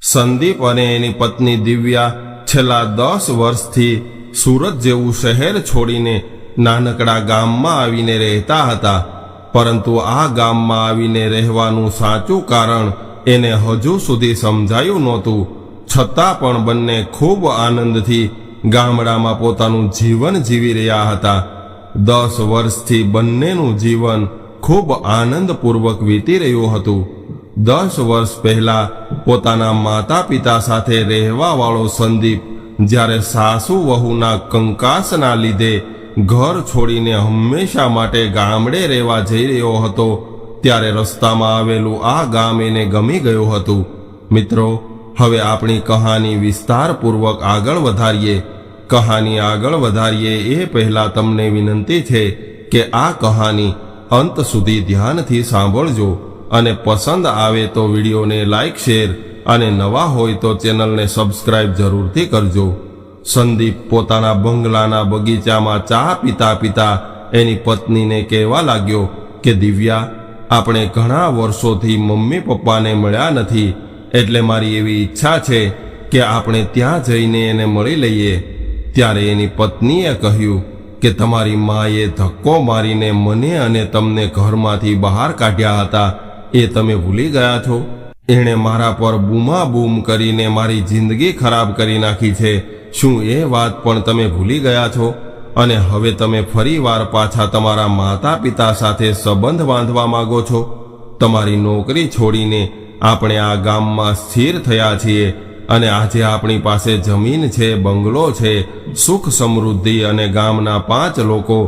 સંદીપ અને એની પત્ની દિવ્યા છેલ્લા 10 વર્ષથી સુરત જેવું શહેર છોડીને નાનકડા ગામમાં આવીને રહેતા હતા, પરંતુ આ ગામમાં આવીને રહેવાનું સાચું કારણ એને હજુ સુધી સમજાયું નહોતું. છતાં પણ બંને ખૂબ આનંદથી ગામડામાં પોતાનું જીવન જીવી રહ્યા હતા. 10 વર્ષથી બંનેનું જીવન ખૂબ આનંદપૂર્વક વીતી રહ્યું હતું. 10 વર્ષ પહેલા પોતાના માતા પિતા સાથે રહેવા વાળો સંદીપ જ્યારે સાસુ વહુના કંકાસના લીધે ઘર છોડીને હંમેશા માટે ગામડે રહેવા જઈ રહ્યો હતો, ત્યારે રસ્તામાં આવેલું આ ગામ એને ગમી ગયું હતું. મિત્રો, હવે આપણી કહાની વિસ્તારપૂર્વક આગળ વધારીએ. કહાની આગળ વધારીએ એ પહેલા તમને વિનંતી છે કે આ કહાની અંત સુધી ધ્યાનથી સાંભળજો અને પસંદ આવે તો વિડીયોને લાઈક, શેર અને નવા હોય તો ચેનલને સબસ્ક્રાઇબ જરૂરથી કરજો. સંદીપ પોતાના બંગલાના બગીચામાં ચા પીતા પીતા એની પત્નીને કહેવા લાગ્યો કે દિવ્યા, આપણે ઘણા વર્ષોથી મમ્મી પપ્પાને મળ્યા નથી, એટલે મારી એવી ઈચ્છા છે કે આપણે ત્યાં જઈને એને મળી લઈએ. ત્યારે એની પત્નીએ કહ્યું કે તમારી માએ ધક્કો મારીને મને અને તમને ઘરમાંથી બહાર કાઢ્યા હતા, એ તમે ભૂલી ગયા છો? એણે મારા પર બૂમાબૂમ કરીને મારી જિંદગી ખરાબ કરી નાખી છે. શું એ વાત પણ તમે ભૂલી ગયા છો? અને હવે તમે ફરીવાર પાછા તમારા માતા પિતા સાથે સંબંધ બાંધવા માંગો છો? તમારી નોકરી છોડીને આપણે આ ગામમાં સ્થિર થયા છીએ અને આજે આપણી પાસે જમીન છે, બંગલો છે, સુખ સમૃદ્ધિ અને ગામના 5 લોકો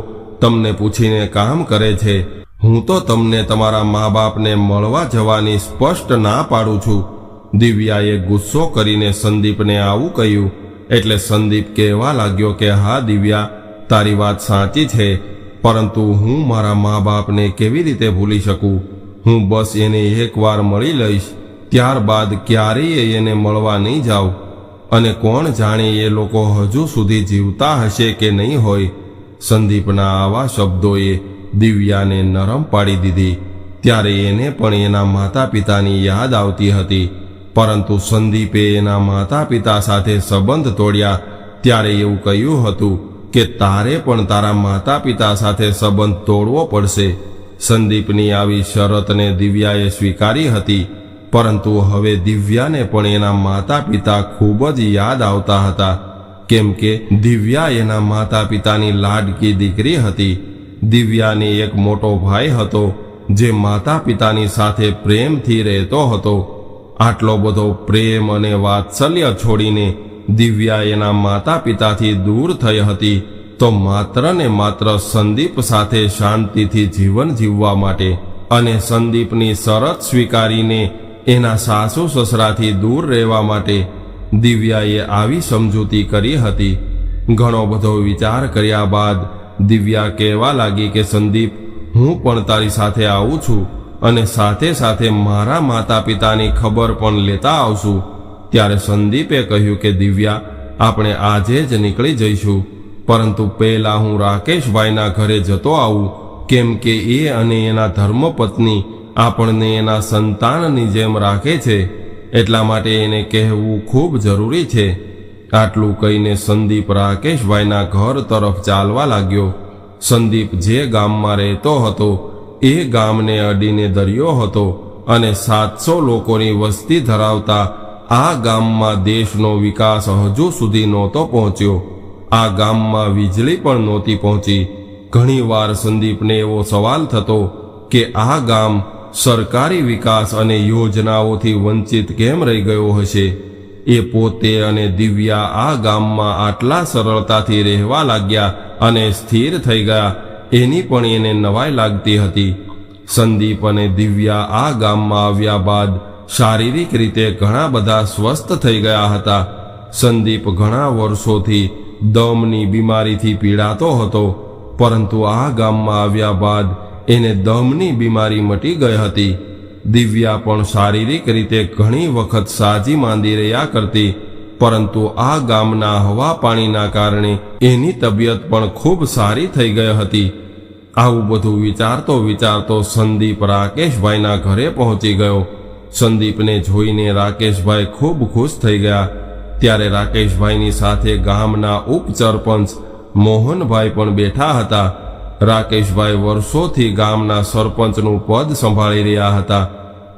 તમને પૂછીને કામ કરે છે. હું તો તમને તમારા મા બાપને મળવા જવાની સ્પષ્ટ ના પાડું છું. દિવ્યાએ ગુસ્સો કરીને સંદીપને આવું કહ્યું એટલે સંદીપ કહેવા લાગ્યો કે હા દિવ્યા, તારી વાત સાચી છે, પરંતુ હું મારા મા બાપને કેવી રીતે ભૂલી શકું? હું બસ એને એકવાર મળી લઈશ, ત્યારબાદ ક્યારેય એને મળવા નહીં જાઉં. અને કોણ જાણે એ લોકો હજુ સુધી જીવતા હશે કે નહીં હોય. સંદીપના આવા શબ્દોએ દિવ્યાને નરમ પાડી દીધી. ત્યારે એને પણ એના માતા પિતાની યાદ આવતી હતી, પરંતુ સંદીપે એના માતા પિતા સાથે સંબંધ તોડ્યા ત્યારે એવું કહ્યું હતું કે તારે પણ તારા માતા પિતા સાથે સંબંધ તોડવો પડશે. સંદીપની આવી શરતને દિવ્યાએ સ્વીકારી હતી, પરંતુ હવે દિવ્યાને પણ એના માતા પિતા ખૂબ જ યાદ આવતા હતા, કેમ કે દિવ્યા એના માતા પિતાની લાડકી દીકરી હતી. દિવ્યાને એક મોટો ભાઈ હતો જે માતા પિતાની સાથે પ્રેમથી રહેતો હતો. આટલો બધો પ્રેમ અને વાત્સલ્ય છોડીને દિવ્યા એના માતા પિતાથી દૂર થઈ હતી, તો માત્ર ને માત્ર સંદીપ સાથે શાંતિથી જીવન જીવવા માટે અને સંદીપની શરત સ્વીકારીને એના સાસુ સસરાથી દૂર રહેવા માટે દિવ્યાએ આવી સમજૂતી કરી હતી. ઘણો બધો વિચાર કર્યા બાદ દિવ્યા કહેવા લાગી કે સંદીપ, હું પણ તારી સાથે આવું છું અને સાથે સાથે મારા માતા પિતાની ખબર પણ લેતા આવશું. ત્યારે સંદીપે કહ્યું કે દિવ્યા, આપણે આજે જ નીકળી જઈશું, પરંતુ પહેલા હું રાકેશભાઈના ઘરે જતો આવું, કેમ કે એ અને એના ધર્મપત્ની આપણને એના સંતાનની જેમ રાખે છે, એટલા માટે એને કહેવું ખૂબ જરૂરી છે. આટલું કહીને સંદીપ રાકેશભાઈના ઘર તરફ ચાલવા લાગ્યો. સંદીપ જે ગામમાં રહેતો હતો એ ગામને અડીને દરિયો હતો અને 700 લોકોની વસ્તી ધરાવતા આ ગામમાં દેશનો વિકાસ હજુ સુધી નહોતો પહોંચ્યો. આ ગામમાં વીજળી પણ નહોતી પહોંચી. ઘણીવાર સંદીપને એવો સવાલ થતો કે આ ગામ સરકારી વિકાસ અને યોજનાઓથી વંચિત કેમ રહી ગયો હશે. એ પોતે અને દિવ્યા આ ગામમાં આટલા સરળતાથી રહેવા લાગ્યા અને સ્થિર થઈ ગયા એની પણ એને નવાઈ લાગતી હતી. સંદીપ અને દિવ્યા આ ગામમાં આવ્યા બાદ શારીરિક રીતે ઘણા બધા સ્વસ્થ થઈ ગયા હતા. સંદીપ ઘણા વર્ષોથી દમની બીમારીથી પીડાતો હતો, પરંતુ આ ગામમાં આવ્યા બાદ એને દમની બીમારી મટી ગઈ હતી. દિવ્યા પણ શારીરિક રીતે ઘણી વખત સાજી માંદી રહ્યા કરતી, પરંતુ આ ગામના હવા પાણીના કારણે એની તબિયત પણ ખૂબ સારી થઈ ગઈ હતી. આવું બધું વિચારતો વિચારતો સંદીપ રાકેશભાઈના ઘરે પહોંચી ગયો. સંદીપને જોઈને રાકેશભાઈ ખૂબ ખુશ થઈ ગયા. ત્યારે રાકેશભાઈની સાથે ગામના ઉપસરપંચ મોહનભાઈ પણ બેઠા હતા. રાકેશભાઈ વર્ષોથી ગામના સરપંચનું પદ સંભાળી રહ્યા હતા.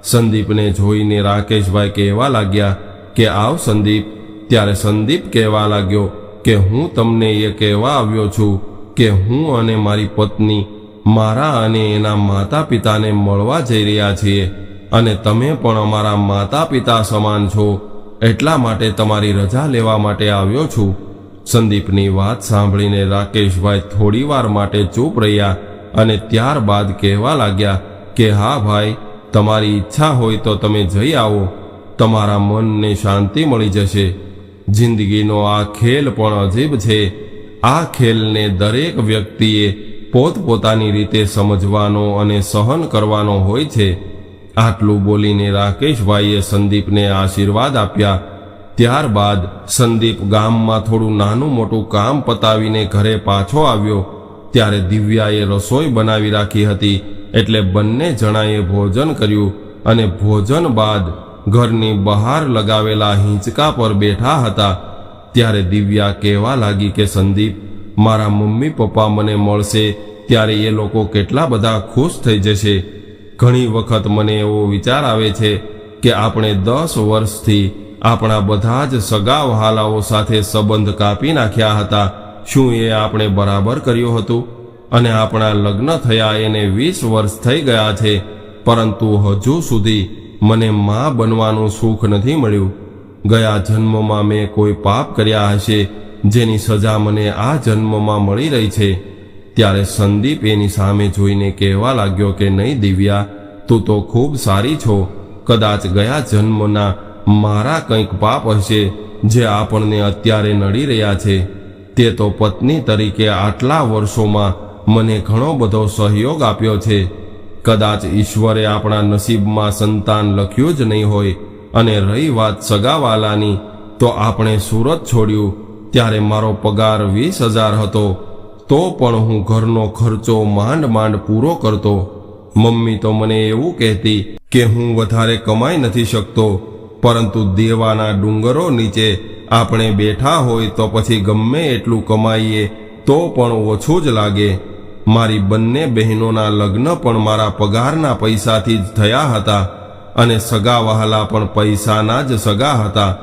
સંદીપને જોઈને રાકેશભાઈ કહેવા લાગ્યા કે આવ સંદીપ. ત્યારે સંદીપ કહેવા લાગ્યો કે હું તમને એ કહેવા આવ્યો છું કે હું અને મારી પત્ની મારા અને એના માતા પિતાને મળવા જઈ રહ્યા છીએ અને તમે પણ અમારા માતા પિતા સમાન છો, એટલા માટે તમારી રજા લેવા માટે આવ્યો છું. સંદીપની વાત સાંભળીને રાકેશભાઈ થોડીવાર માટે ચૂપ રહ્યા અને ત્યારબાદ કહેવા લાગ્યા કે હા ભાઈ, તમારી ઈચ્છા હોય તો તમે જઈ આવો, તમારા મનને શાંતિ મળી જશે. જિંદગીનો આ ખેલ પણ અજીબ છે. આ ખેલને દરેક વ્યક્તિએ પોતપોતાની રીતે સમજવાનો અને સહન કરવાનો હોય છે. આટલું બોલીને રાકેશભાઈએ સંદીપને આશીર્વાદ આપ્યા. ત્યારબાદ સંદીપ ગામમાં થોડું નાનું મોટું કામ પતાવીને ઘરે પાછો આવ્યો. ત્યારે દિવ્યાએ રસોઈ બનાવી રાખી હતી, એટલે બંને જણાએ ભોજન કર્યું અને ભોજન બાદ ઘરની બહાર લગાવેલા હિંચકા પર બેઠા હતા. ત્યારે દિવ્યા કહેવા લાગી કે સંદીપ, મારા મમ્મી પપ્પા મને મળશે ત્યારે એ લોકો કેટલા બધા ખુશ થઈ જશે. ઘણી વખત મને એવો વિચાર આવે છે કે આપણે 10 વર્ષથી આપણા બધા જ સગા વહાલાઓ સાથે સંબંધ કાપી નાખ્યા હતા. શું એ આપણે બરાબર કર્યું હતું? અને આપણા લગ્ન થયા એને 20 વર્ષ થઈ ગયા છે, પરંતુ હજુ સુધી મને મા બનવાનું સુખ નથી મળ્યું. ગયા જન્મમાં મેં કોઈ પાપ કર્યા હશે જેની સજા મને આ જન્મમાં મળી રહી છે. ત્યારે સંદીપ એની સામે જોઈને કહેવા લાગ્યો કે નહીં દિવ્યા, તું તો ખૂબ સારી છો. કદાચ ગયા જન્મના મારા કંઈક પાપ હશે જે આપણને અત્યારે નડી રહ્યા છે. તે તો પત્ની તરીકે આટલા વર્ષોમાં મને ઘણો બધો સહયોગ આપ્યો છે. કદાચ ઈશ્વરે આપણા નસીબમાં સંતાન લખ્યું જ નહીં હોય. અને રહી વાત સગાવાલાની, તો આપણે સુરત છોડ્યું ત્યારે મારો પગાર 20,000 હતો, તો પણ હું ઘરનો ખર્ચો માંડ માંડ પૂરો કરતો. મમ્મી તો મને એવું કહેતી કે હું વધારે કમાઈ નથી શકતો, પરંતુ દેવાના ડુંગરો નીચે આપણે બેઠા હોય તો પછી ગમે એટલું કમાઈએ તો પણ ઓછું જ લાગે. મારી બંને બહેનોના લગ્ન પણ મારા પગારના પૈસાથી જ થયા હતા અને સગા વહાલા પણ પૈસાના જ સગા હતા.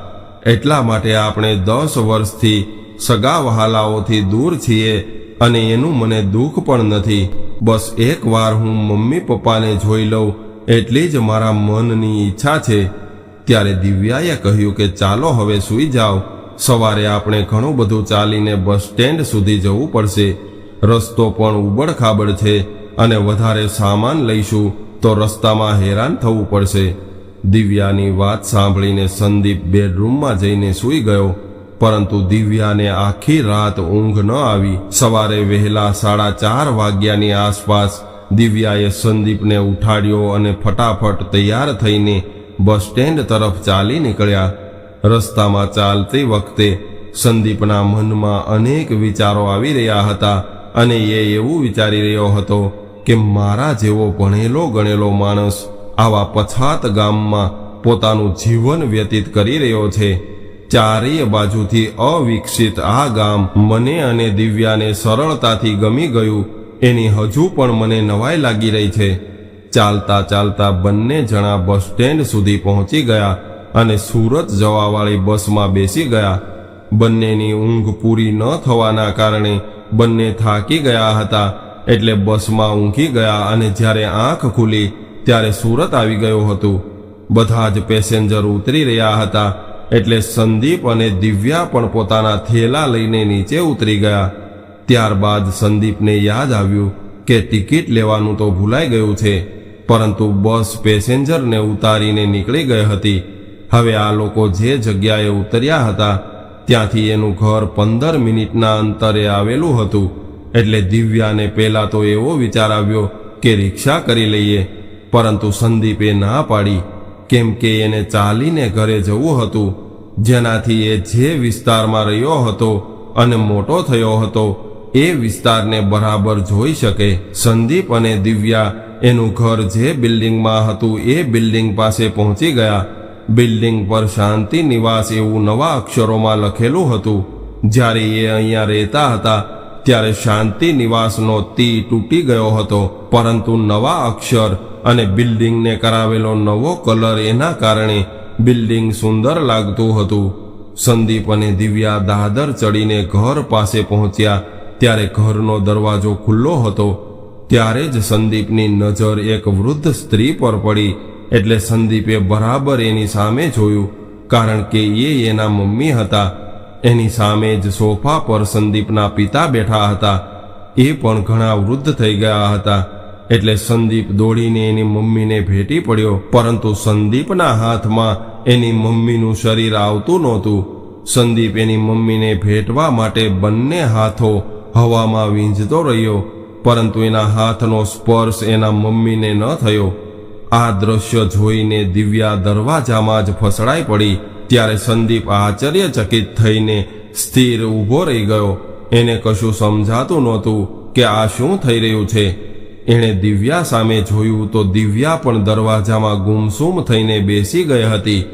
એટલા માટે આપણે 10 વર્ષથી સગા વહાલાઓથી દૂર છીએ અને એનું મને દુઃખ પણ નથી. બસ એકવાર હું મમ્મી પપ્પાને જોઈ લઉં એટલી જ મારા મનની ઈચ્છા છે. ત્યારે દિવ્યાએ કહ્યું કે ચાલો હવે સૂઈ જાઓ, સવારે આપણે ઘણું બધું ચાલીને બસ સ્ટેન્ડ સુધી જવું પડશે. રસ્તો પણ ઉબડખાબડ છે અને વધારે સામાન લઈશું તો રસ્તામાં હેરાન થવું પડશે. દિવ્યાની વાત સાંભળીને સંદીપ બેડરૂમમાં જઈને સૂઈ ગયો, પરંતુ દિવ્યાને આખી રાત ઊંઘ ન આવી. સવારે વહેલા 4:30 વાગ્યાની આસપાસ દિવ્યાએ સંદીપને ઉઠાડ્યો અને ફટાફટ તૈયાર થઈને બસ સ્ટેન્ડ તરફ ચાલી નીકળ્યા. રસ્તામાં ચાલતી વખતે સંદીપના મનમાં અનેક વિચારો આવી રહ્યા હતા અને એ એવું વિચારી રહ્યો હતો કે મારા જેવો ભણેલો ગણેલો માણસ આવા પછાત ગામમાં પોતાનું જીવન વ્યતીત કરી રહ્યો છે. ચારેય બાજુથી અવિકસિત આ ગામ મને અને દિવ્યાને સરળતાથી ગમી ગયું એની હજુ પણ મને નવાઈ લાગી રહી છે. ચાલતા ચાલતા બંને જણા બસ સ્ટેન્ડ સુધી પહોંચી ગયા અને સુરત જવાવાળી બસમાં બેસી ગયા. બંનેની ઊંઘ પૂરી ન થવાના કારણે બંને થાકી ગયા હતા, એટલે બસમાં ઊંઘી ગયા અને જ્યારે આંખ ખુલી ત્યારે સુરત આવી ગયું હતું. બધા જ પેસેન્જર ઉતરી રહ્યા હતા, એટલે સંદીપ અને દિવ્યા પણ પોતાના થેલા લઈને નીચે ઉતરી ગયા. ત્યારબાદ સંદીપને યાદ આવ્યું કે ટિકિટ લેવાનું તો ભૂલાઈ ગયું છે, પરંતુ બસ પેસેન્જરને ઉતારીને નીકળી ગઈ હતી. હવે આ લોકો જે જગ્યાએ ઉતર્યા હતા ત્યાંથી એનું ઘર 15 મિનિટના અંતરે આવેલું હતું. એટલે દિવ્યાને પહેલા તો એવો વિચાર આવ્યો કે રિક્ષા કરી લઈએ, પરંતુ સંદીપે ના પાડી, કેમ કે એને ચાલીને ઘરે જવું હતું, જેનાથી એ જે વિસ્તારમાં રહ્યો હતો અને મોટો થયો હતો એ વિસ્તારને બરાબર જોઈ શકે. સંદીપ અને દિવ્યા એનું ઘર જે બિલ્ડિંગમાં હતું એ બિલ્ડિંગ પાસે પહોંચી ગયા. બિલ્ડિંગ પર શાંતિ નિવાસ એવું નવા અક્ષરોમાં લખેલું હતું. જ્યારે એ અહીંયા રહેતા હતા ત્યારે શાંતિ નિવાસનો તી તૂટી ગયો હતો, પરંતુ નવા અક્ષર અને બિલ્ડિંગને કરાવેલો નવો કલર એના કારણે બિલ્ડિંગ સુંદર લાગતું હતું. સંદીપ અને દિવ્યા દાદર ચડીને ઘર પાસે પહોંચ્યા ત્યારે ઘરનો દરવાજો ખુલ્લો હતો. ત્યારે જ સંદીપની નજર એક વૃદ્ધ સ્ત્રી પર પડી. એટલે સંદીપે બરાબર એની સામે જોયું, કારણ કે એ એના મમ્મી હતા. એની સામે જ સોફા પર સંદીપના પિતા બેઠા હતા. એ પણ ઘણા વૃદ્ધ થઈ ગયા હતા. એટલે સંદીપ દોડીને એની મમ્મીને ભેટી પડ્યો, પરંતુ સંદીપના હાથમાં એની મમ્મીનું શરીર આવતું નહોતું. સંદીપ એની મમ્મીને ભેટવા માટે બંને હાથો હવામાં વીંઝતો રહ્યો, પરંતુ એના હાથનો સ્પર્શ એના મમ્મીને ન થયો. આ દ્રશ્ય જોઈને દિવ્યા દરવાજામાં જ ફસડાઈ પડી. ત્યારે સંદીપ આશ્ચર્યચકિત થઈને સ્થિર ઊભો રહી ગયો. એને કશું સમજાતું નહોતું કે આ શું થઈ રહ્યું છે. એણે દિવ્યા સામે જોયું તો દિવ્યા પણ દરવાજામાં ગુમસુમ થઈને બેસી ગઈ હતી.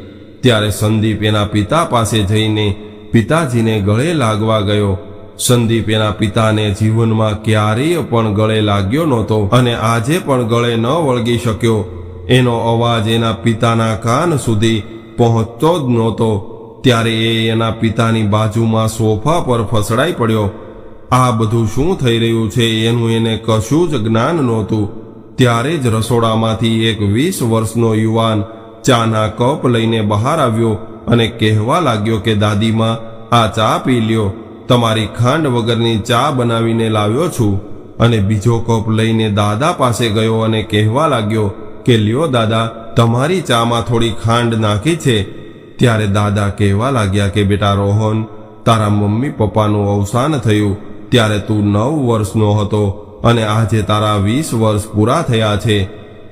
ત્યારે સંદીપ એના પિતા પાસે જઈને પિતાજીને ગળે લાગવા ગયો. સંદીપ એના પિતાને જીવનમાં ક્યારેય પણ ગળે લાગ્યો નહોતો અને આજે પણ ગળે ન વળગી શક્યો. એનો અવાજ એના પિતાના કાન સુધી પહોંચતો જ નહોતો. ત્યારે એ એના પિતાની બાજુમાં સોફા પર ફસડાઈ પડ્યો. આ બધું શું થઈ રહ્યું છે એનું એને કશું જ જ્ઞાન નહોતું. ત્યારે જ રસોડામાંથી એક 20 વર્ષનો યુવાન ચાના કપ લઈને બહાર આવ્યો અને કહેવા લાગ્યો કે દાદીમાં, આ ચા પી લ્યો. તમારી ખાંડ વગરની ચા બનાવીને લાવ્યો છું. અને બીજો કપ લઈને દાદા પાસે ગયો અને કહેવા લાગ્યો કે લ્યો દાદા, તમારી ચામાં થોડી ખાંડ નાખી છે. ત્યારે દાદા કહેવા લાગ્યા કે બેટા રોહન, તારા મમ્મી પપ્પાનું અવસાન થયું ત્યારે તું 9 વર્ષનો હતો અને આજે તારા 20 વર્ષ પૂરા થયા છે.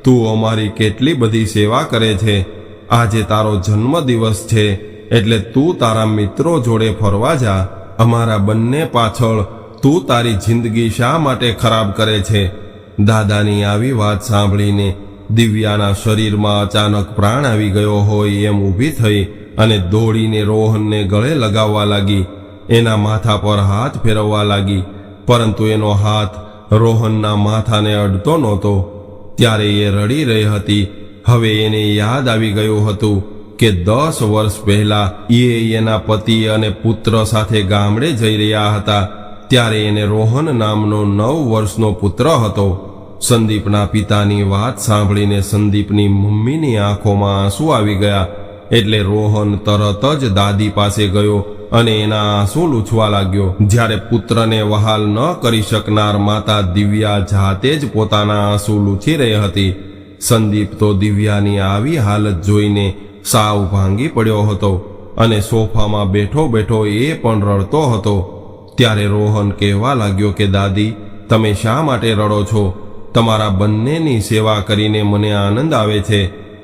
તું અમારી કેટલી બધી સેવા કરે છે. આજે તારો જન્મદિવસ છે, એટલે તું તારા મિત્રો જોડે ફરવા જા. અમારા બંને પાછળ તું તારી જિંદગી શા માટે ખરાબ કરે છે? દાદાની આવી વાત સાંભળીને દિવ્યાના શરીરમાં અચાનક પ્રાણ આવી ગયો હોય એમ ઊભી થઈ અને દોડીને રોહનને ગળે લગાવવા લાગી. એના માથા પર હાથ ફેરવવા લાગી, પરંતુ એનો હાથ રોહનના માથાને અડતો નહોતો. ત્યારે એ રડી રહી હતી. હવે એને યાદ આવી ગયું હતું કે 10 વર્ષ પહેલા એ એના પતિ અને પુત્ર સાથે ગામડે જઈ રહ્યા હતા. ત્યારે એને રોહન નામનો 9 વર્ષનો પુત્ર હતો. સંદીપના પિતાની વાત સાંભળીને સંદીપની મમ્મીની આંખોમાં આંસુ આવી ગયા. એટલે રોહન તરત જ દાદી પાસે ગયો અને એના આંસુ લૂછવા લાગ્યો. જ્યારે પુત્રને વહાલ ન કરી શકનાર માતા દિવ્યા જાતે જ પોતાના આંસુ લૂછી રહી હતી. સંદીપ તો દિવ્યાની આવી હાલત જોઈને સાવ ભાંગી પડ્યો હતો અને સોફામાં બેઠો બેઠો એ પણ રડતો હતો. ત્યારે રોહન કહેવા લાગ્યો કે દાદી, તમે શા માટે રડો છો? તમારા બંનેની સેવા કરીને મને આનંદ આવે છે.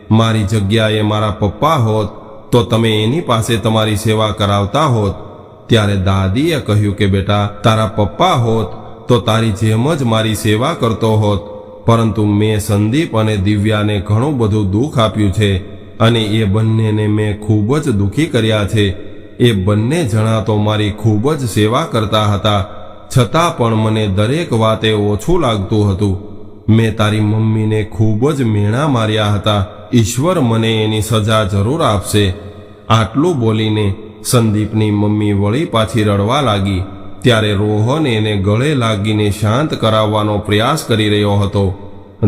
મારી જગ્યાએ મારા પપ્પા હોત તો તમે એની પાસે તમારી સેવા કરાવતા હોત. ત્યારે દાદીએ કહ્યું કે બેટા, તારા પપ્પા હોત તો તારી જેમ જ મારી સેવા કરતો હોત, પરંતુ મેં સંદીપ અને દિવ્યાને ઘણું બધું દુઃખ આપ્યું છે અને એ બંનેને મેં ખૂબ જ દુઃખી કર્યા છે. એ બંને જણા તો મારી ખૂબ જ સેવા કરતા હતા, છતાં પણ મને દરેક વાતે ઓછું લાગતું હતું. મેં તારી મમ્મીને ખૂબ જ મેણા માર્યા હતા. ઈશ્વર મને એની સજા જરૂર આપશે. આટલું બોલીને સંદીપની મમ્મી વળી પાછી રડવા લાગી. ત્યારે રોહન એને ગળે લાગીને શાંત કરાવવાનો પ્રયાસ કરી રહ્યો હતો.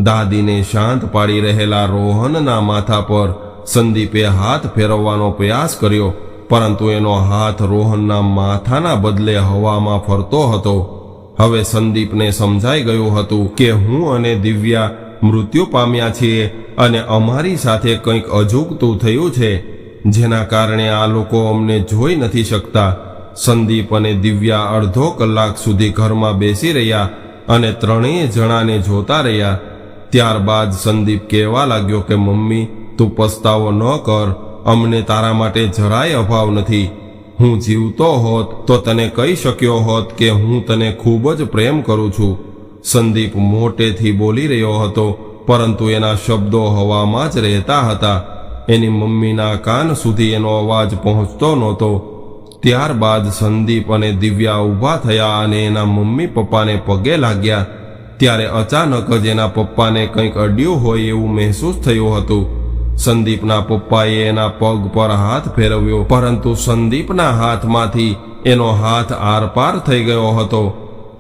દાદીને શાંત પાડી રહેલા રોહનના માથા પર સંદીપે હાથ ફેરવવાનો પ્રયાસ કર્યો, પરંતુ એનો હાથ રોહનના માથાના બદલે હવામાં ફરતો હતો. હવે સંદીપને સમજાઈ ગયું હતું કે હું અને દિવ્યા મૃત્યુ પામ્યા છીએ અને અમારી સાથે કંઈક અજુગતું થયું છે, જેના કારણે આ લોકો અમને જોઈ નથી શકતા. સંદીપ અને દિવ્યા અડધો કલાક સુધી ઘરમાં બેસી રહ્યા અને ત્રણેય જણાને જોતા રહ્યા. ત્યારબાદ સંદીપ કહેવા લાગ્યો કે મમ્મી, તું પસ્તાવો ન કર. અમને તારા માટે જરાય અભાવ નથી. હું જીવતો હોત તો તને કહી શક્યો હોત કે હું તને ખૂબ જ પ્રેમ કરું છું. સંદીપ મોટેથી બોલી રહ્યો હતો, પરંતુ એના શબ્દો હવામાં જ રહેતા હતા. એની મમ્મીના કાન સુધી એનો અવાજ પહોંચતો નહોતો. ત્યારબાદ સંદીપ અને દિવ્યા ઊભા થયા અને એના મમ્મી પપ્પાને પગે લાગ્યા. ત્યારે અચાનક જ એના પપ્પાને કંઈક અડ્યું હોય એવું મહેસૂસ થયું હતું. સંદીપના પપ્પાએ એના પગ પર હાથ ફેરવ્યો, પરંતુ સંદીપના હાથમાંથી એનો હાથ આરપાર થઈ ગયો હતો.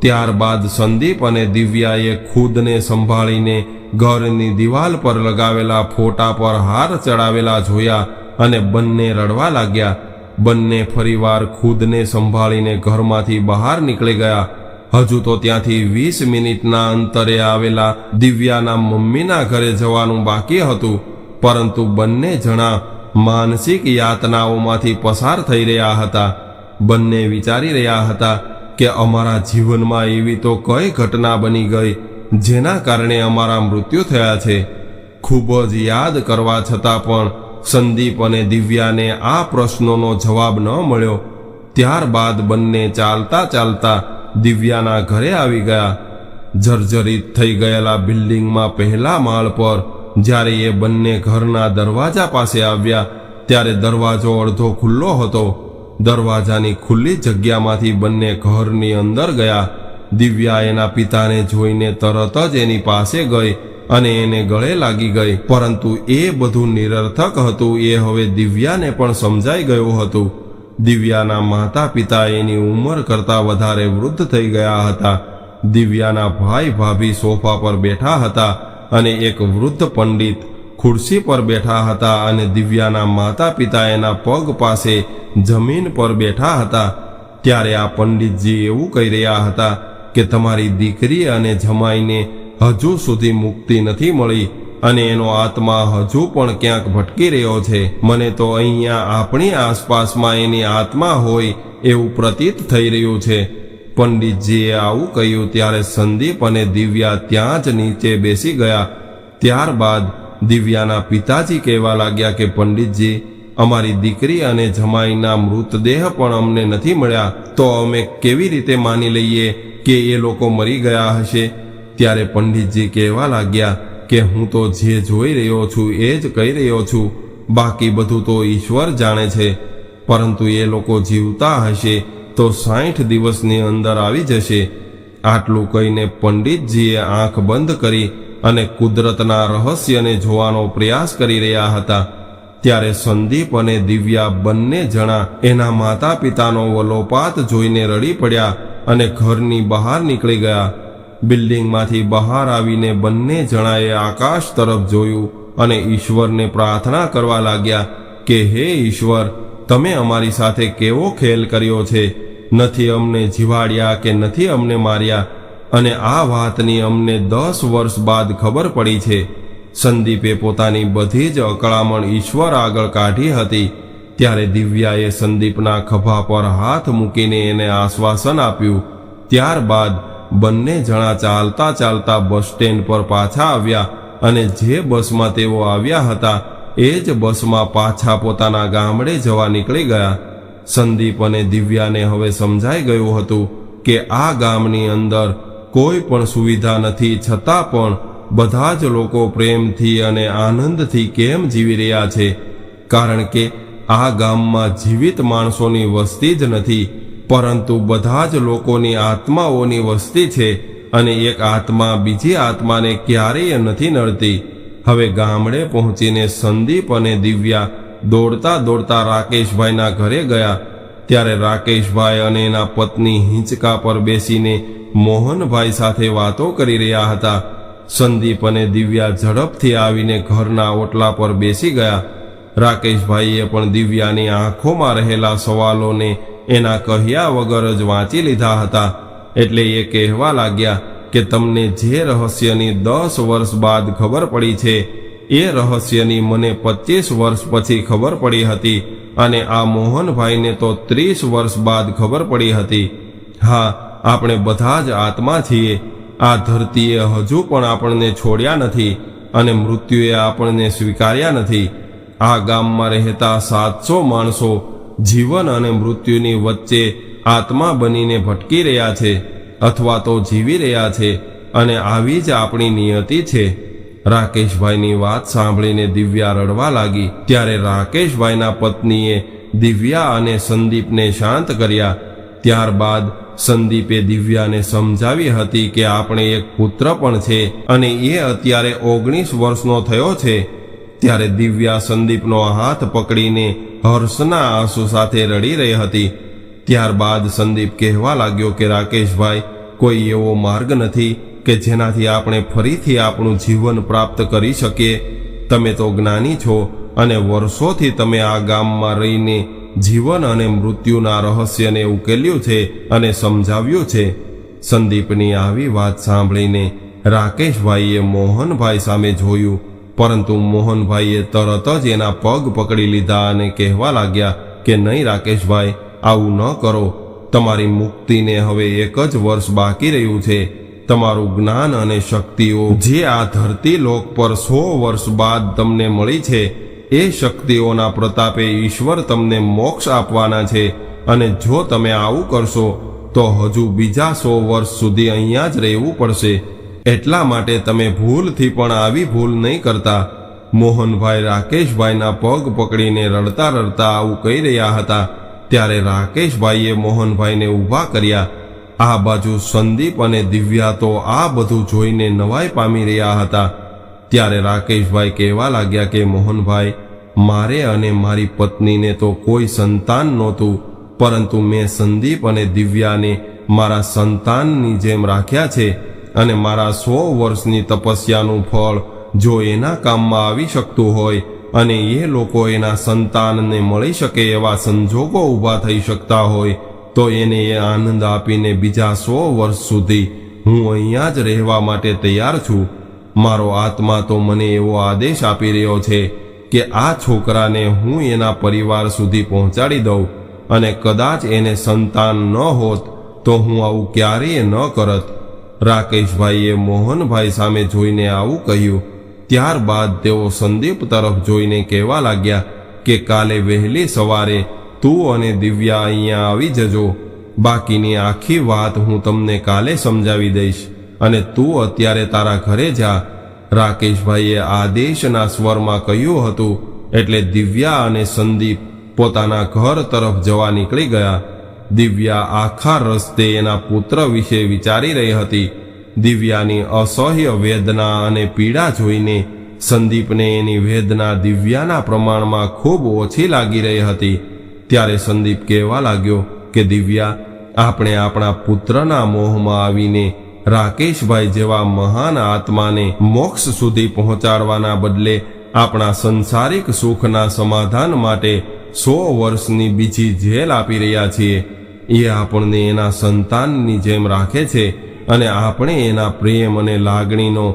ત્યારબાદ સંદીપ અને દિવ્યાએ ખુદને સંભાળીને ઘરની દિવાલ પર લગાવેલા ફોટા પર હાર ચડાવેલા જોયા અને બંને રડવા લાગ્યા. બંને ફરીવાર ખુદને સંભાળીને ઘરમાંથી બહાર નીકળી ગયા. હજુ તો ત્યાંથી 20 મિનિટના અંતરે આવેલા દિવ્યાના મમ્મીના ઘરે જવાનું બાકી હતું, પરંતુ બંને જણા માનસિક યાતનાઓમાંથી પસાર થઈ રહ્યા હતા. બંને વિચારી રહ્યા હતા કે અમારા જીવનમાં એવી તો કઈ ઘટના બની ગઈ જેના કારણે અમારા મૃત્યુ થયા છે. ખૂબ જ યાદ કરવા છતાં પણ સંદીપ અને દિવ્યાને આ પ્રશ્નોનો જવાબ ન મળ્યો. ત્યારબાદ બંને ચાલતા ચાલતા દિવ્યાના ઘરે આવી ગયા. જર્જરિત થઈ ગયેલા બિલ્ડિંગમાં પહેલા માળ પર જ્યારે એ બંને ઘરના દરવાજા પાસે આવ્યા ત્યારે દરવાજો અડધો ખુલ્લો હતો. દરવાજાની ખુલ્લી જગ્યામાંથી બંને ઘરની અંદર ગયા. દિવ્યા એના પિતાને જોઈને તરત જ એની પાસે ગઈ અને એને ગળે લાગી ગઈ, પરંતુ એ બધું નિરર્થક હતું. એ હવે દિવ્યાને પણ સમજાઈ ગયું હતું. દિવ્યાના માતા પિતા એની ઉંમર કરતાં વધારે વૃદ્ધ થઈ ગયા હતા. દિવ્યાના ભાઈ ભાભી સોફા પર બેઠા હતા અને એક વૃદ્ધ પંડિત ખુરશી પર બેઠા હતા અને દિવ્યાના માતા પિતા એના પગ પાસે જમીન પર બેઠા હતા. ત્યારે આ પંડિતજી એવું કહી રહ્યા હતા કે તમારી દીકરી અને જમાઈને હજુ સુધી મુક્તિ નથી મળી અને એનો આત્મા હજુ પણ ક્યાંક ભટકી રહ્યો છે. મને તો અહીંયા આપણી આસપાસમાં એની આત્મા હોય એવું પ્રતીત થઈ રહ્યું છે. પંડિતજીએ આવું કહ્યું ત્યારે સંદીપ અને દિવ્યા ત્યાં જ નીચે બેસી ગયા. ત્યારબાદ દિવ્યાના પિતાજી કહેવા લાગ્યા કે પંડિતજી, અમારી દીકરી અને જમાઈના મૃતદેહ પણ અમને નથી મળ્યા, તો અમે કેવી રીતે માની લઈએ કે એ લોકો મરી ગયા હશે? ત્યારે પંડિતજી કહેવા લાગ્યા કે હું તો જે જોઈ રહ્યો છું એ જ કહી રહ્યો છું, બાકી બધું તો ઈશ્વર જાણે છે. પરંતુ એ લોકો જીવતા હશે તો 60 દિવસની અંદર આવી જશે. આટલું કહીને પંડિતજીએ આંખ બંધ કરી અને કુદરતના રહસ્યને જોવાનો પ્રયાસ કરી રહ્યા હતા. ત્યારે સંદીપ અને દિવ્યા બંને જણા એના માતા પિતાનો વલોપાત જોઈને રડી પડ્યા અને ઘરની બહાર નીકળી ગયા. બિલ્ડિંગમાંથી બહાર આવીને બંને જણાએ આકાશ તરફ જોયું અને ઈશ્વરને પ્રાર્થના કરવા લાગ્યા કે હે ઈશ્વર, તમે અમારી સાથે કેવો ખેલ કર્યો છે. નથી અમને જીવાડ્યા કે નથી અમને માર્યા, અને આ વાતની અમને 10 વર્ષ બાદ ખબર પડી છે. સંદીપે પોતાની બધી જ અકળામણ ઈશ્વર આગળ કાઢી હતી. ત્યારે દિવ્યાએ સંદીપના ખભા પર હાથ મૂકીને એને આશ્વાસન આપ્યું. ત્યારબાદ બંને જણા ચાલતા ચાલતા બસ સ્ટેન્ડ પર પાછા આવ્યા અને જે બસમાં તેઓ આવ્યા હતા એ જ બસમાં પાછા પોતાના ગામડે જવા નીકળી ગયા. સંદીપ અને દિવ્યાને હવે સમજાઈ ગયું હતું કે આ ગામની અંદર કોઈ પણ સુવિધા નથી, છતાં પણ બધા જ લોકો પ્રેમથી અને આનંદથી કેમ જીવી રહ્યા છે. કારણ કે આ ગામમાં જીવિત માણસોની વસ્તી જ નથી, પરંતુ બધા જ લોકોની આત્માઓની વસ્તી છે અને એક આત્મા બીજી આત્માને ક્યારેય નથી નડતી. હવે ગામડે પહોંચીને સંદીપ અને દિવ્યા દોડતા દોડતા રાકેશભાઈના ઘરે ગયા. ત્યારે રાકેશભાઈ અને એના પત્ની હિંચકા પર બેસીને મોહનભાઈ સાથે વાતો કરી રહ્યા હતા. સંદીપ અને દિવ્યા ઝડપથી આવીને ઘરના ઓટલા પર બેસી ગયા. રાકેશભાઈએ પણ દિવ્યાની આંખોમાં રહેલા સવાલોને એના કહ્યા વગર જ વાંચી લીધા હતા. એટલે એ કહેવા લાગ્યા કે તમને જે રહસ્યની 10 વર્ષ બાદ ખબર પડી છે એ રહસ્યની મને 25 વર્ષ પછી ખબર પડી હતી અને આ મોહનભાઈને તો 30 વર્ષ બાદ ખબર પડી હતી. હા, આપણે બધા જ આત્મા છીએ. આ ધરતીએ હજુ પણ આપણને છોડ્યા નથી અને મૃત્યુએ આપણને સ્વીકાર્યા નથી. આ ગામમાં રહેતા 700 માણસો જીવન અને મૃત્યુની વચ્ચે આત્મા બનીને ભટકી રહ્યા છે અથવા તો જીવી રહ્યા છે. અને આવી જ આપણી નિયતિ છે. રાકેશભાઈની વાત સાંભળીને દિવ્યા રડવા લાગી. ત્યારે રાકેશભાઈના પત્નીએ દિવ્યા અને સંદીપને શાંત કર્યા. ત્યારબાદ સંદીપે દિવ્યાને સમજાવી હતી કે આપણે એક પુત્ર પણ છે અને એ અત્યારે 19 વર્ષનો થયો છે. ત્યારે દિવ્યા સંદીપનો હાથ પકડીને હર્ષના આંસુ સાથે રડી રહી હતી. ત્યારબાદ સંદીપ કહેવા લાગ્યો કે રાકેશભાઈ, કોઈ એવો માર્ગ નથી કે જેનાથી આપણે ફરીથી આપણું જીવન પ્રાપ્ત કરી શકીએ. તમે તો જ્ઞાની છો અને વર્ષોથી તમે આ ગામમાં રહીને જીવન અને મૃત્યુના રહસ્યને ઉકેલ્યું છે અને સમજાવ્યું છે. સંદીપની આવી વાત સાંભળીને રાકેશભાઈએ મોહનભાઈ સામે જોયું, પરંતુ મોહનભાઈએ તરત જ એના પગ પકડી લીધા અને કહેવા લાગ્યા કે નહીં રાકેશભાઈ, આવું ન કરો. તમારી મુક્તિને હવે 1 જ વર્ષ બાકી રહ્યું છે. તમારું જ્ઞાન અને શક્તિઓ જે આ ધરતી લોક પર 100 વર્ષ બાદ તમને મળી છે, એ શક્તિઓના પ્રતાપે ઈશ્વર તમને મોક્ષ આપવાના છે. અને જો તમે આવું કરશો તો હજુ બીજા 100 વર્ષ સુધી અહીંયા જ રહેવું પડશે. એટલા માટે તમે ભૂલથી પણ આવી ભૂલ નહીં કરતા. મોહનભાઈ રાકેશભાઈના પગ પકડીને રડતા રડતા આવું કહી રહ્યા હતા. ત્યારે રાકેશભાઈએ મોહનભાઈને ઊભા કર્યા. આ બાજુ સંદીપ અને દિવ્યા તો આ બધું જોઈને નવાઈ પામી રહ્યા હતા. ત્યારે રાકેશભાઈ કહેવા લાગ્યા કે મોહનભાઈ, મારે અને મારી પત્નીને તો કોઈ સંતાન નહોતું, પરંતુ મેં સંદીપ અને દિવ્યાને મારા સંતાનની જેમ રાખ્યા છે અને મારા 100 વર્ષની તપસ્યાનું ફળ જો એના કામમાં આવી શકતું હોય અને એ લોકો એના સંતાનને મળી શકે એવા સંજોગો ઊભા થઈ શકતા હોય તો એને એ આનંદ આપીને બીજા 100 વર્ષ સુધી હું અહીંયા જ રહેવા માટે તૈયાર છું. મારો આત્મા તો મને એવો આદેશ આપી રહ્યો છે કે આ છોકરાને હું એના પરિવાર સુધી પહોંચાડી દઉં, અને કદાચ એને સંતાન ન હોત તો હું આવું ક્યારેય ન કરત. રાકેશભાઈએ મોહનભાઈ સામે જોઈને આવું કહ્યું. ત્યારબાદ તેઓ સંદીપ તરફ જોઈને કહેવા લાગ્યા કે કાલે વહેલી સવારે તું અને દિવ્યા અહીંયા આવી જજો. બાકીની આખી વાત હું તમને કાલે સમજાવી દઈશ અને તું અત્યારે તારા ઘરે જા. રાકેશભાઈએ આદેશના સ્વરમાં કહ્યું હતું એટલે દિવ્યા અને સંદીપ પોતાના ઘર તરફ જવા નીકળી ગયા. દિવ્યા આખા રસ્તે એના પુત્ર વિશે વિચારી રહી હતી. દિવ્યાની અસહ્ય વેદના અને પીડા જોઈને સંદીપને એની વેદના દિવ્યાના પ્રમાણમાં ખૂબ ઓછી લાગી રહી હતી. ત્યારે સંદીપ કહેવા લાગ્યો કે દિવ્યા, આપણે આપણા પુત્રના મોહમાં આવીને રાકેશભાઈ જેવા મહાન આત્માને મોક્ષ સુધી પહોંચાડવાના બદલે આપણા સંસારિક સુખના સમાધાન માટે 100 વર્ષની બીજી જેલ આપી રહ્યા છીએ. એ આપણને એના સંતાનની જેમ રાખે છે અને આપણે એના પ્રેમ અને લાગણીનો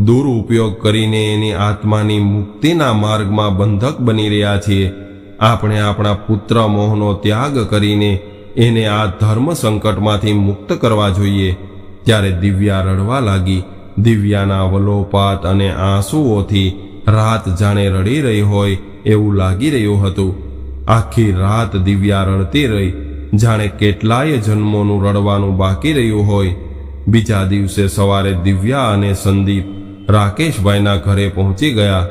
દુરુપયોગ કરીને એની આત્માની મુક્તિના માર્ગમાં બંધક બની રહ્યા છીએ. આપણે આપણા પુત્ર મોહનો ત્યાગ કરીને એને આ ધર્મ સંકટમાંથી મુક્ત કરવા જોઈએ. ત્યારે દિવ્યા રડવા લાગી. દિવ્યાના વલોપાત અને આંસુઓથી રાત જાણે રડી રહી હોય એવું લાગી રહ્યું હતું. આખી રાત દિવ્યા રડતી રહી, જાણે કેટલાય જન્મોનું રડવાનું બાકી રહ્યું હોય. બીજા દિવસે સવારે દિવ્યા અને સંદીપ રાકેશભાઈના ઘરે પહોંચી ગયા.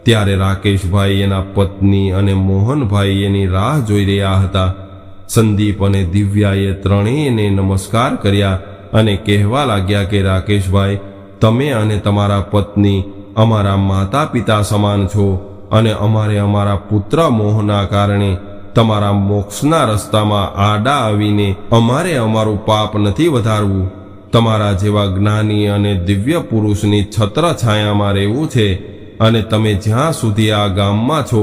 ત્યારે રાકેશભાઈ, એના પત્ની અને મોહનભાઈ એની રાહ જોઈ રહ્યા હતા. સંદીપ અને દિવ્યાએ ત્રણેયને નમસ્કાર કર્યા અને કહેવા લાગ્યા કે રાકેશભાઈ, તમે અને તમારા પત્ની અમારા માતા પિતા સમાન છો અને અમારે અમારા પુત્ર મોહના કારણે તમારા મોક્ષના રસ્તામાં આડા આવીને અમારે અમારું પાપ નથી વધારવું. તમારા જેવા જ્ઞાની અને દિવ્ય પુરુષની છત્ર છાયામાં રહેવું છે અને તમે જ્યાં સુધી આ ગામમાં છો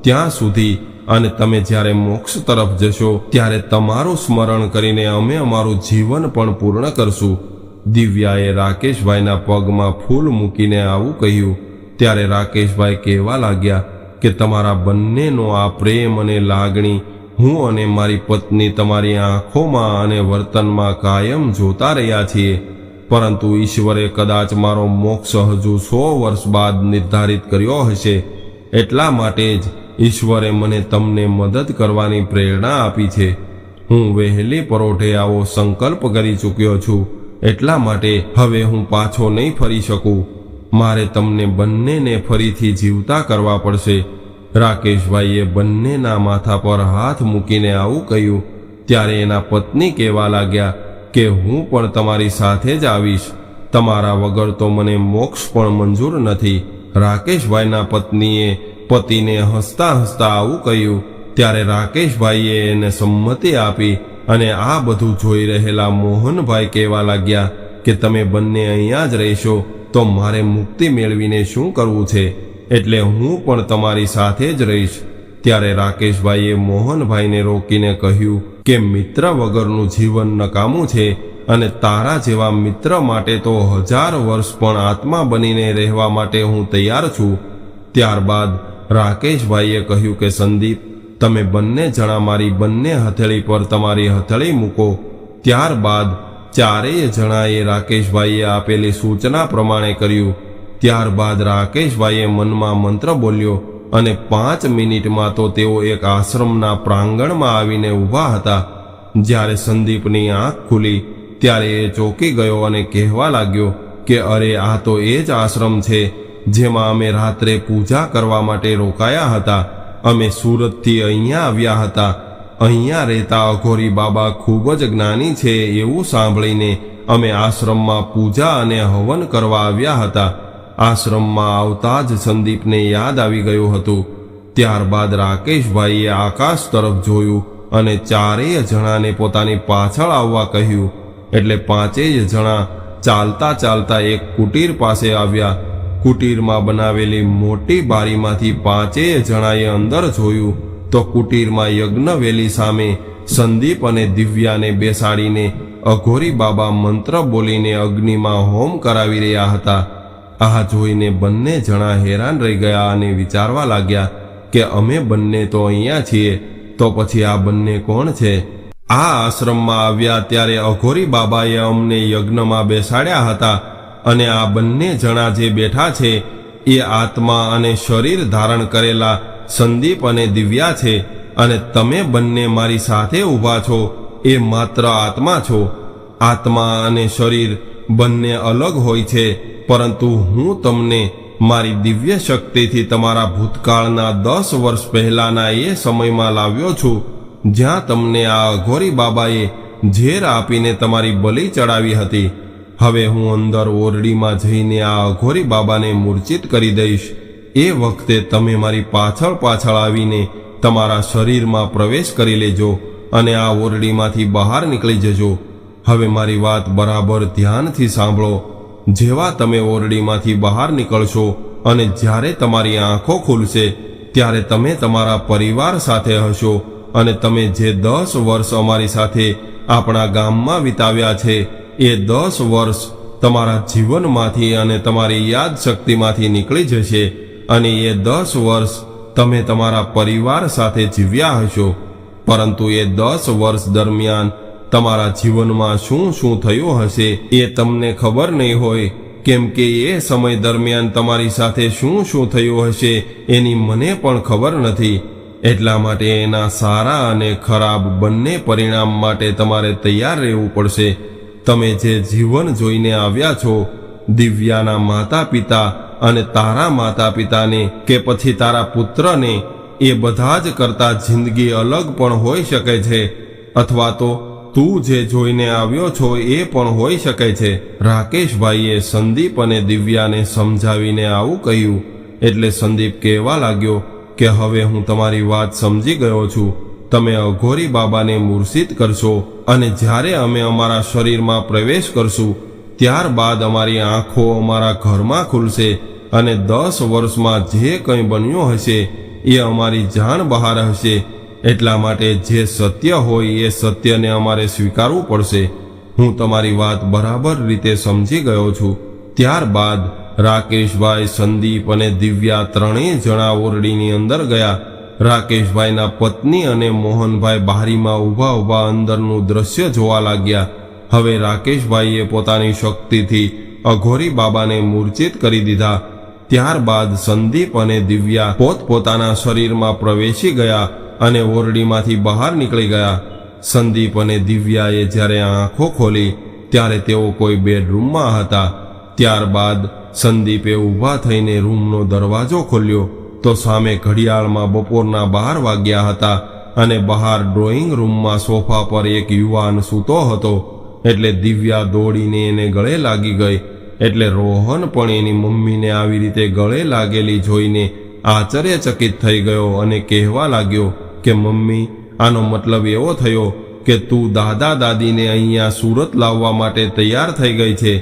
ત્યાં સુધી, અને તમે જ્યારે મોક્ષ તરફ જશો ત્યારે તમારું સ્મરણ કરીને અમે અમારું જીવન પણ પૂર્ણ કરશું. દિવ્યાએ રાકેશભાઈના પગમાં ફૂલ મૂકીને આવું કહ્યું. ત્યારે રાકેશભાઈ કહેવા લાગ્યા કે તમારા બંનેનો આ પ્રેમ અને લાગણી હું અને મારી પત્ની તમારી આંખોમાં અને વર્તનમાં કાયમ જોતા રહ્યા છીએ, પરંતુ ઈશ્વરે કદાચ મારો મોક્ષ હજુ 100 વર્ષ બાદ નિર્ધારિત કર્યો હશે. એટલા માટે જ ઈશ્વરે મને તમને મદદ કરવાની પ્રેરણા આપી છે. હું વહેલી પરોઢે આવો સંકલ્પ કરી ચૂક્યો છું એટલા માટે હવે હું પાછો નહીં ફરી શકું. મારે તમને બંનેને ફરીથી જીવતા કરવા પડશે. રાકેશભાઈએ બંનેના માથા પર હાથ મૂકીને આવું કહ્યું. ત્યારે એના પત્ની કહેવા લાગ્યા કે હું પણ તમારી સાથે જ આવીશ. તમારા વગર તો મને મોક્ષ પણ મંજૂર નથી. રાકેશભાઈના પત્નીએ પતિને હસતા હસતા આવું કહ્યું. ત્યારે રાકેશભાઈએ એને સંમતિ આપી અને આ બધું જોઈ રહેલા મોહનભાઈ કહેવા લાગ્યા કે તમે બંને અહીંયા જ રહેશો તો મારે મુક્તિ મેળવીને શું કરવું છે, એટલે હું પણ તમારી સાથે જ રહીશ. ત્યારે રાકેશભાઈએ મોહનભાઈને રોકીને કહ્યું કે મિત્ર વગરનું જીવન નકામું છે અને તારા જેવા મિત્ર માટે તો 1000 વર્ષ પણ આત્મા બનીને રહેવા માટે હું તૈયાર છું. ત્યારબાદ રાકેશભાઈએ કહ્યું કે સંદીપ, તમે બંને જણા મારી બંને હથેળી પર તમારી હથેળી મૂકો. ત્યારબાદ ચારેય જણાએ રાકેશભાઈએ આપેલી સૂચના પ્રમાણે કર્યું. ત્યારબાદ રાકેશભાઈએ મનમાં મંત્ર બોલ્યો અને 5 મિનિટમાં તો તેઓ એક આશ્રમના પ્રાંગણમાં આવીને ઊભા હતા. જ્યારે સંદીપની આંખ ખુલી ત્યારે એ ચોંકી ગયો અને કહેવા લાગ્યો કે અરે, આ તો એ જ આશ્રમ છે જેમાં અમે રાત્રે પૂજા કરવા માટે રોકાયા હતા. અમે સુરતથી અહીંયા આવ્યા હતા. અહીંયા રહેતા અઘોરી બાબા ખૂબ જ જ્ઞાની છે એવું સાંભળીને અમે આશ્રમમાં પૂજા અને હવન કરવા આવ્યા હતા. આશ્રમમાં આવતા જ સંદીપને યાદ આવી ગયું હતું. ત્યારબાદ રાકેશભાઈએ આકાશ તરફ જોયું અને ચારેય જણાને પોતાની પાછળ આવવા કહ્યું. એટલે 5 જણા ચાલતા ચાલતા એક કુટીર પાસે આવ્યા. કુટીરમાં બનાવેલી મોટી બારીમાંથી 5 જણાએ અંદર જોયું તો કુટીરમાં યજ્ઞવેલી સામે સંદીપ અને દિવ્યાને બેસાડીને અઘોરી બાબા મંત્ર બોલીને અગ્નિમાં હોમ કરાવી રહ્યા હતા. આ જોઈને બંને જણા હેરાન રહી ગયા અને વિચારવા લાગ્યા કે અમે બંને તો અહીંયા છીએ, તો પછી આ બંને કોણ છે? આ આશ્રમમાં આવ્યા ત્યારે અઘોરી બાબાએ અમને યજ્ઞમાં બેસાડ્યા હતા અને આ બંને જણા જે બેઠા છે એ આત્મા અને શરીર ધારણ કરેલા સંદીપ અને દિવ્યા છે, અને તમે બંને મારી સાથે ઊભા છો એ માત્ર આત્મા છો. આત્મા અને શરીર બંને અલગ હોય છે, પરંતુ હું તમને મારી દિવ્ય શક્તિથી તમારા ભૂતકાળના 10 વર્ષ પહેલાના એ સમયમાં લાવ્યો છું જ્યાં તમને આ અઘોરી બાબાએ ઝેર આપીને તમારી બલિ ચડાવી હતી. હવે હું અંદર ઓરડીમાં જઈને આ અઘોરી બાબાને મૂર્છિત કરી દઈશ. એ વખતે તમે મારી પાછળ પાછળ આવીને તમારા શરીરમાં પ્રવેશ કરી લેજો અને આ ઓરડીમાંથી બહાર નીકળી જજો. હવે મારી વાત બરાબર ધ્યાનથી સાંભળો. જેવા તમે ઓરડીમાંથી બહાર નીકળશો અને જ્યારે તમારી આંખો ખુલશે ત્યારે તમે તમારા પરિવાર સાથે હશો અને તમે જે 10 વર્ષ અમારી સાથે આપણા ગામમાં વિતાવ્યા છે એ 10 વર્ષ તમારા જીવનમાંથી અને તમારી યાદ શક્તિમાંથી નીકળી જશે અને એ 10 વર્ષ તમે તમારા પરિવાર સાથે જીવ્યા હશો. પરંતુ એ 10 વર્ષ દરમિયાન તમારા જીવનમાં શું શું થયું હશે એ તમને ખબર નહીં હોય, કેમ કે એ સમય દરમિયાન તમારી સાથે શું શું થયું હશે એની મને પણ ખબર નથી. એટલા માટે એના સારા અને ખરાબ બંને પરિણામ માટે તમારે તૈયાર રહેવું પડશે. તમે જે જીવન જોઈને આવ્યા છો, દિવ્યાના માતા પિતા અને તારા માતા પિતાને કે પછી તારા પુત્રને, એ બધા જ કરતા જિંદગી અલગ પણ હોઈ શકે છે, અથવા તો તું જે જોઈને આવ્યો છો એ પણ હોઈ શકે છે. રાકેશભાઈએ સંદીપ અને દિવ્યાને સમજાવીને આવું કહ્યું. એટલે સંદીપ કહેવા લાગ્યો કે હવે હું તમારી વાત સમજી ગયો છું. તમે અઘોરી બાબાને મૂર્છિત કરશો અને જ્યારે અમે અમારા શરીરમાં પ્રવેશ કરશું ત્યારબાદ અમારી આંખો અમારા ઘરમાં ખુલશે અને 10 વર્ષમાં જે કંઈ બન્યું હશે એ અમારી જાણ બહાર હશે. એટલા માટે જે સત્ય હોય એ સત્યને અમારે સ્વીકારવું પડશે. હું તમારી વાત બરાબર રીતે સમજી ગયો છું. ત્યારબાદ રાકેશભાઈ, સંદીપ અને દિવ્યા ત્રણેય જણા ઓરડીની અંદર ગયા. રાકેશભાઈના પત્ની અને મોહનભાઈ બારીમાં ઊભા ઊભા અંદરનું દ્રશ્ય જોવા લાગ્યા. હવે રાકેશભાઈએ પોતાની શક્તિથી અઘોરી બાબાને મૂર્છિત કરી દીધા. ત્યારબાદ સંદીપ અને દિવ્યા પોતપોતાના શરીરમાં પ્રવેશી ગયા અને ઓરડીમાંથી બહાર નીકળી ગયા. સંદીપ અને દિવ્યાએ જ્યારે આંખો ખોલી ત્યારે તેઓ કોઈ બેડરૂમમાં હતા. ત્યારબાદ સંદીપે ઊભા થઈને રૂમનો દરવાજો ખોલ્યો તો સામે ઘડિયાળમાં બપોરના 12 વાગ્યા હતા અને બહાર ડ્રોઈંગ રૂમમાં સોફા પર એક યુવાન સૂતો હતો. એટલે દિવ્યા દોડીને એને ગળે લાગી ગઈ. એટલે રોહન પણ એની મમ્મીને આવી રીતે ગળે લાગેલી જોઈને આશ્ચર્યચકિત થઈ ગયો અને કહેવા લાગ્યો કે મમ્મી, આનો મતલબ એવો થયો કે તું દાદા દાદીને અહીંયા સુરત લાવવા માટે તૈયાર થઈ ગઈ છે,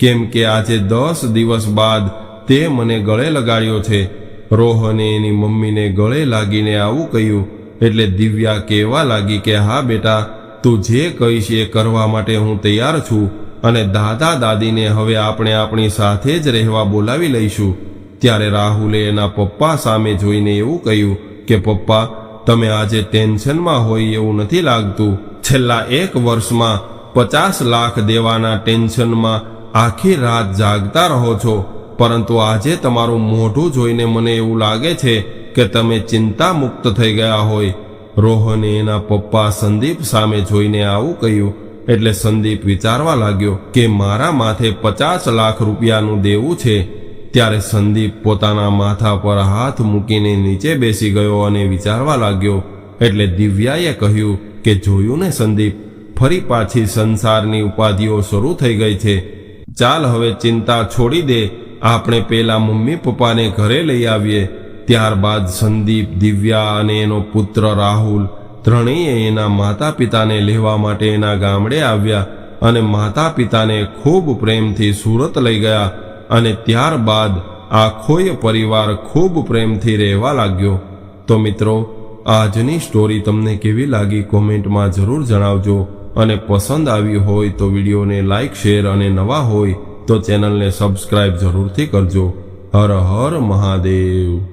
કેમ કે આજે 10 દિવસ બાદ તે મને ગળે લગાડ્યો છે. રોહને એની મમ્મીને ગળે લાગીને આવું કહ્યું. એટલે દિવ્યા કહેવા લાગી કે હા બેટા, તું જે કહીશ એ કરવા માટે હું તૈયાર છું અને દાદા દાદીને હવે આપણે આપણી સાથે જ રહેવા બોલાવી લઈશું. ત્યારે રાહુલે એના પપ્પા સામે જોઈને એવું કહ્યું કે પપ્પા, તમે આજે ટેન્શનમાં હોય એવું નથી લાગતું. છેલ્લા 1 વર્ષમાં 50 લાખ દેવાના ટેન્શનમાં આખી રાત જાગતા રહો છો, પરંતુ આજે તમારું મોઢું જોઈને મને એવું લાગે છે કે તમે ચિંતા મુક્ત થઈ ગયા હોય. રોહને એના પપ્પા સંદીપ સામે જોઈને આવું કહ્યું. એટલે સંદીપ વિચારવા લાગ્યો કે મારા માથે 50 લાખ રૂપિયાનું દેવું છે. ત્યારે સંદીપ પોતાના માથા પર હાથ મૂકીને નીચે બેસી ગયો અને વિચારવા લાગ્યો. એટલે દિવ્યાએ કહ્યું કે જોયું ને સંદીપ, ફરી પાછી સંસારની ઉપાધિઓ શરૂ થઈ ગઈ છે. ચાલ હવે ચિંતા છોડી દે, આપણે પેલા મમ્મી પપ્પાને ઘરે લઈ આવીએ. ત્યારબાદ સંદીપ, દિવ્યા અને એનો પુત્ર રાહુલ ત્રણેય એના માતા પિતાને લેવા માટે એના ગામડે આવ્યા અને માતા પિતાને ખૂબ પ્રેમથી સુરત લઈ ગયા અને ત્યારબાદ આખોય પરિવાર ખૂબ પ્રેમથી રહેવા લાગ્યો. તો મિત્રો, આજની સ્ટોરી તમને કેવી લાગી કોમેન્ટમાં જરૂર જણાવજો અને પસંદ આવી હોય તો વિડીયોને લાઈક, શેર અને નવા હોય તો ચેનલને સબસ્ક્રાઇબ જરૂરથી કરજો. હર હર મહાદેવ.